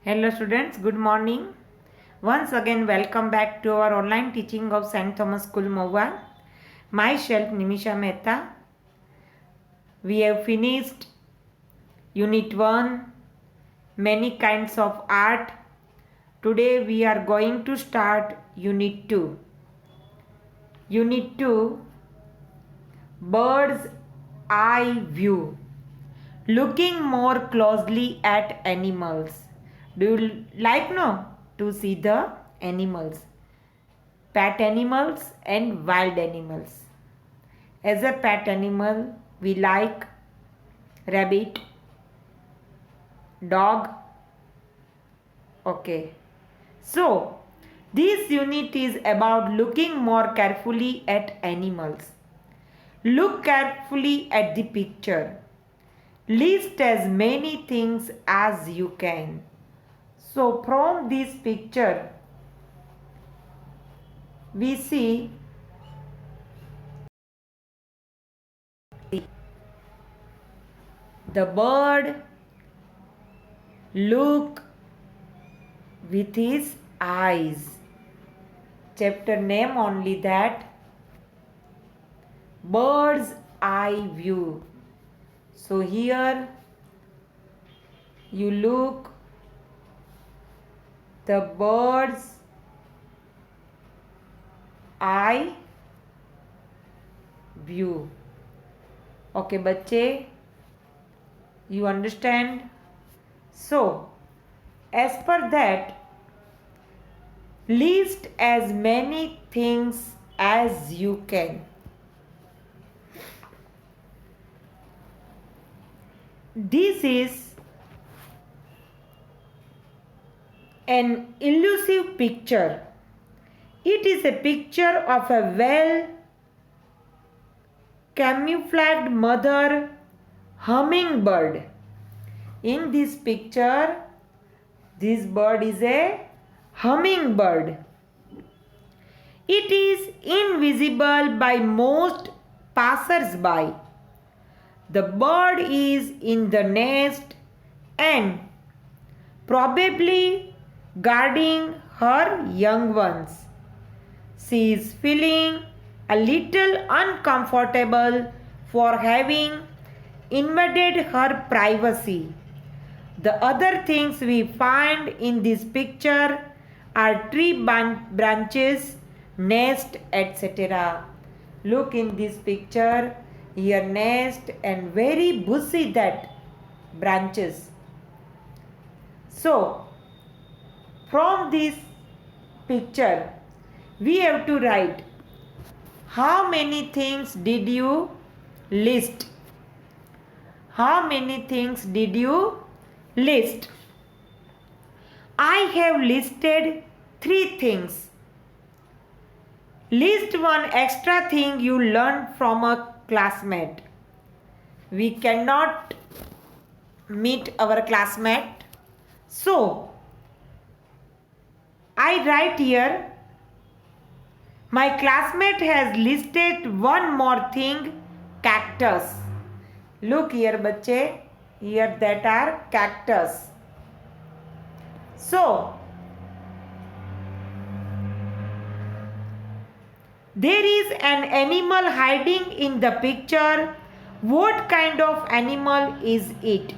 Hello students, good morning. Once again welcome back to our online teaching of St. Thomas School Mohua. Myself Nimisha Mehta. We have finished Unit 1, many kinds of art. Today we are going to start Unit 2. Unit 2, Bird's Eye View. Looking more closely at animals. Do you like to see the animals? Pet animals and wild animals. As a pet animal, we like rabbit, dog. Okay. So, this unit is about looking more carefully at animals. Look carefully at the picture. List as many things as you can. So, from this picture, we see the bird look with his eyes. Chapter name only that, bird's eye view. So here you look the bird's eye view. Okay बच्चे, you understand? So as per that, list as many things as you can. This is an elusive picture. It is a picture of a well camouflaged mother hummingbird. In this picture, this bird is a hummingbird. It is invisible by most passers-by. The bird is in the nest and probably guarding her young ones. She is feeling a little uncomfortable for having invaded her privacy. The other things we find in this picture are tree branches, nest, etc. Look in this picture, here nest and very bushy that branches. So, from this picture, we have to write how many things did you list? How many things did you list? I have listed 3 things. List one extra thing you learned from a classmate. We cannot meet our classmate. So, I write here, my classmate has listed one more thing, cactus. Look here, bache. Here that are cactus. So, there is an animal hiding in the picture. What kind of animal is it?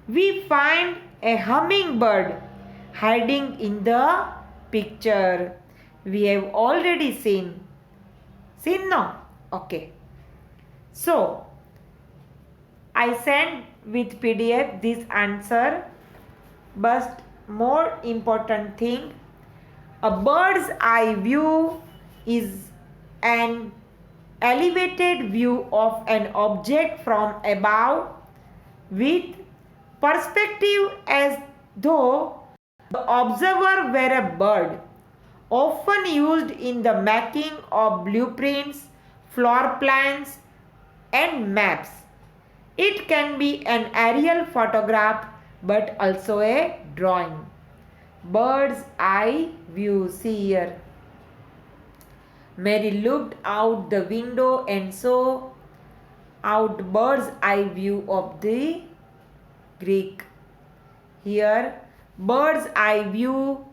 We find a hummingbird hiding in the picture. We have already seen. Seen no? Okay. So, I send with PDF this answer. But more important thing, a bird's eye view is an elevated view of an object from above with perspective as though the observer were a bird, often used in the making of blueprints, floor plans and maps. It can be an aerial photograph but also a drawing. Bird's eye view. See here. Mary looked out the window and saw out bird's eye view of the Greek. Here bird's eye view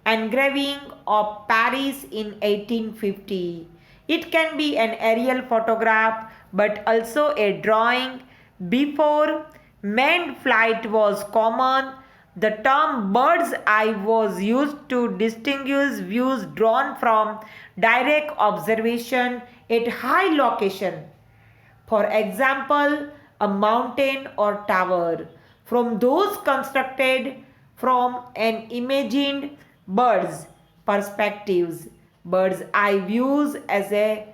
engraving of Paris in 1850. It can be an aerial photograph but also a drawing. Before manned flight was common, the term bird's eye was used to distinguish views drawn from direct observation at high location. For example, a mountain or tower, from those constructed from an imagined bird's perspectives. Bird's eye views as a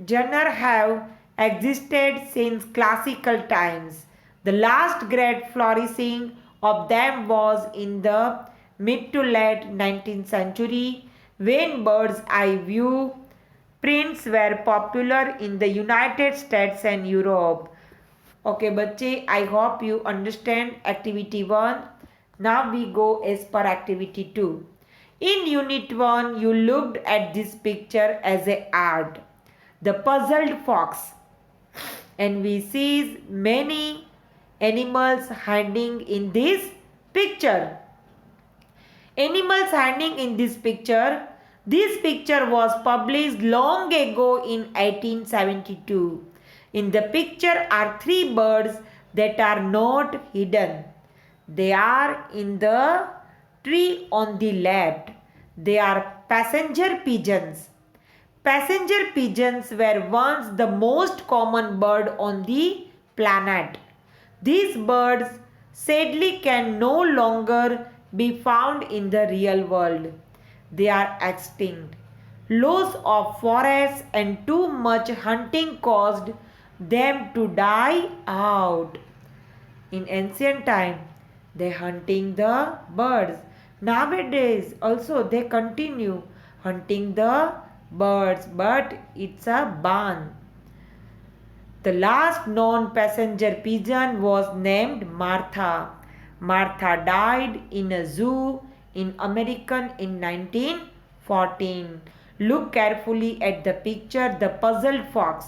genre have existed since classical times. The last great flourishing of them was in the mid to late 19th century when bird's eye view prints were popular in the United States and Europe. Okay, बच्चे, I hope you understand activity 1. Now we go as per activity 2. In unit 1, you looked at this picture as a art, the puzzled fox, and we see many animals hiding in this picture. Animals hiding in this picture. This picture was published long ago in 1872. In the picture are 3 birds that are not hidden. They are in the tree on the left. They are passenger pigeons. Passenger pigeons were once the most common bird on the planet. These birds sadly can no longer be found in the real world. They are extinct. Loss of forests and too much hunting caused them to die out. In ancient time, they hunting the birds. Nowadays also they continue hunting the birds, but it's a ban. The last known passenger pigeon was named Martha. Martha died in a zoo in America in 1914. Look carefully at the picture, the puzzled fox.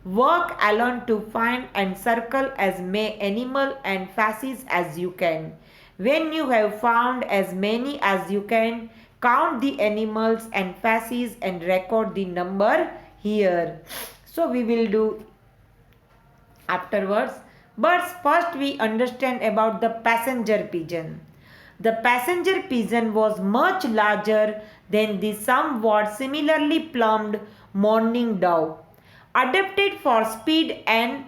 Work alone to find and circle as many animal and faces as you can. When you have found as many as you can, count the animals and faces and record the number here. So we will do afterwards. But first we understand about the passenger pigeon. The passenger pigeon was much larger than the somewhat similarly plumed mourning dove, adapted for speed and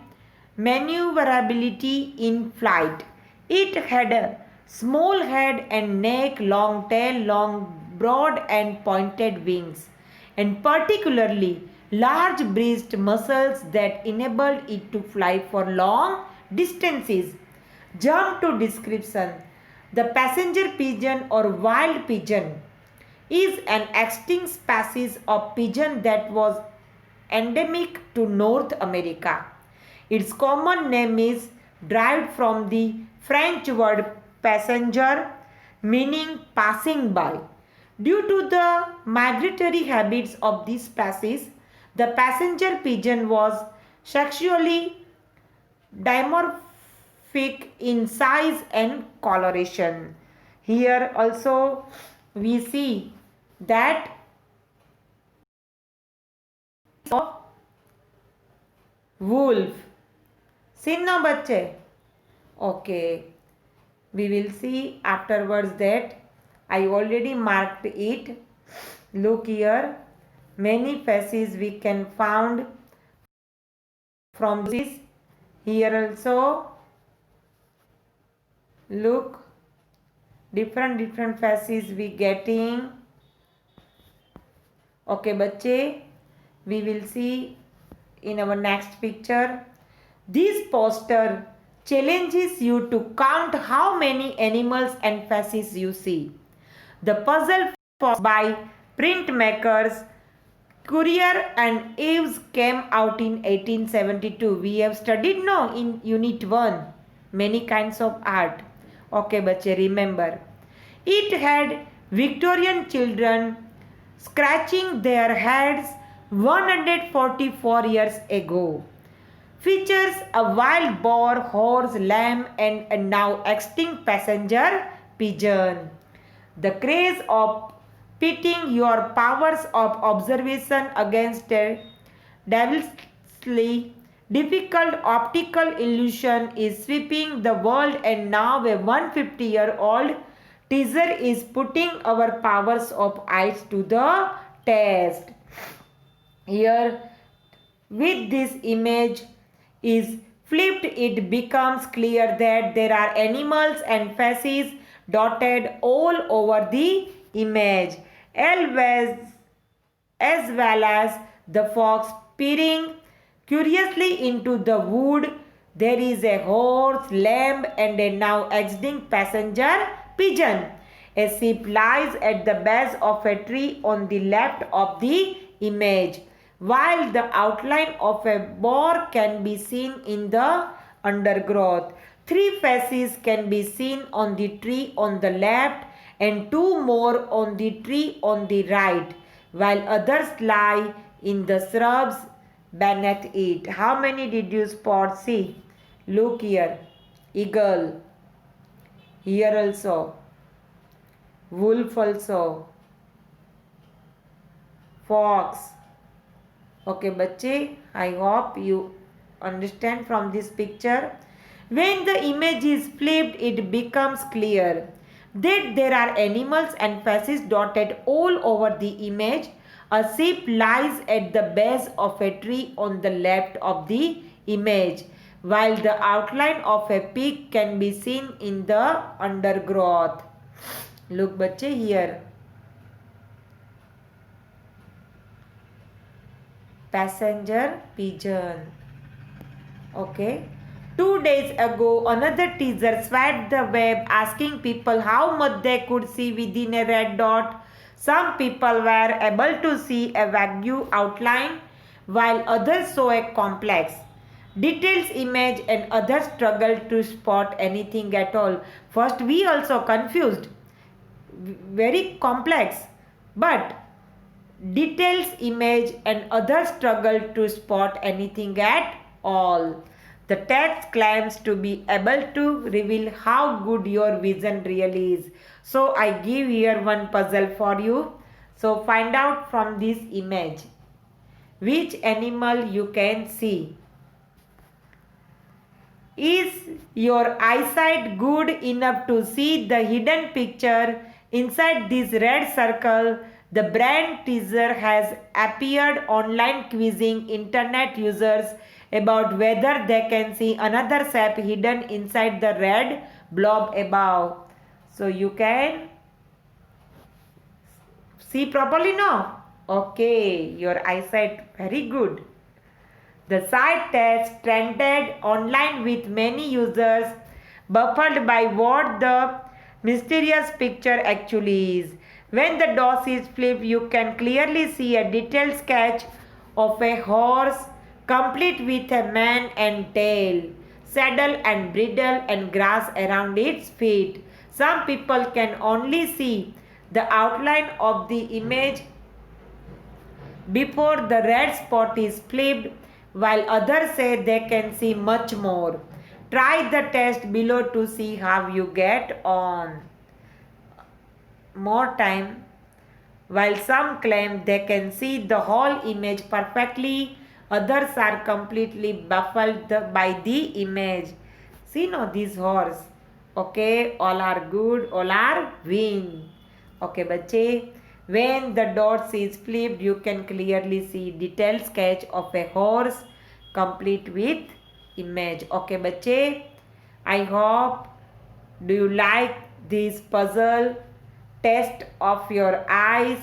maneuverability in flight. It had a small head and neck, long tail, long, broad and pointed wings, and particularly large breast muscles that enabled it to fly for long distances. Jump to description. The passenger pigeon or wild pigeon is an extinct species of pigeon that was endemic to North America. Its common name is derived from the French word passenger, meaning passing by. Due to the migratory habits of this species, the passenger pigeon was sexually dimorphic in size and coloration. Here also we see that wolf. Sinno bacche. Okay. We will see afterwards that I already marked it. Look here. Many faces we can found from this. Here also look, different faces we getting. Okay bacche, we will see in our next picture. This poster challenges you to count how many animals and faces you see. The puzzle by printmakers Currier and Ives came out in 1872. We have studied now in unit 1 many kinds of art. Okay bacche, remember. It had Victorian children scratching their heads 144 years ago. features a wild boar, horse, lamb, and a now extinct passenger pigeon. The craze of pitting your powers of observation against a devilishly difficult optical illusion is sweeping the world, and now a 150-year-old teaser is putting our powers of eyes to the test. Here, with this image is flipped, it becomes clear that there are animals and faces dotted all over the image, as well as the fox peering curiously into the wood. There is a horse, lamb, and a now extinct passenger pigeon. A sheep lies at the base of a tree on the left of the image, while the outline of a boar can be seen in the undergrowth. Three faces can be seen on the tree on the left and two more on the tree on the right, while others lie in the shrubs beneath it. How many did you spot? See, look here. Eagle. Here also. Wolf also. Fox. Okay, bachche, I hope you understand from this picture. When the image is flipped, it becomes clear that there are animals and faces dotted all over the image. A sheep lies at the base of a tree on the left of the image, while the outline of a pig can be seen in the undergrowth. Look, bachche, here. Passenger pigeon. Okay. 2 days ago, another teaser swept the web asking people how much they could see within a red dot. Some people were able to see a vague outline, while others saw a complex, detailed image, and others struggled to spot anything at all. First, we also confused. Very complex, but details image, and others struggle to spot anything at all. The text claims to be able to reveal how good your vision really is. So I give here one puzzle for you. So find out from this image which animal you can see. Is your eyesight good enough to see the hidden picture inside this red circle? The brand teaser has appeared online, quizzing internet users about whether they can see another shape hidden inside the red blob above. So you can see properly now? Okay, your eyesight very good. The site test trended online with many users baffled by what the mysterious picture actually is. When the DOS is flipped, you can clearly see a detailed sketch of a horse complete with a mane and tail, saddle and bridle, and grass around its feet. Some people can only see the outline of the image before the red spot is flipped, while others say they can see much more. Try the test below to see how you get on. More time. While some claim they can see the whole image perfectly, others are completely baffled by the image. See now this horse. Okay, all are good, all are win. Okay, bache. When the dots is flipped, you can clearly see detailed sketch of a horse complete with image. Okay, bache. I hope do you like this puzzle test of your eyes.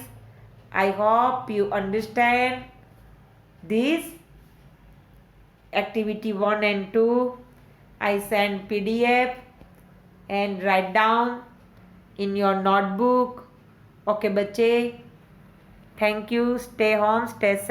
I hope you understand this activity 1 and 2. I send PDF and write down in your notebook. Okay, bache. Thank you. Stay home. Stay safe.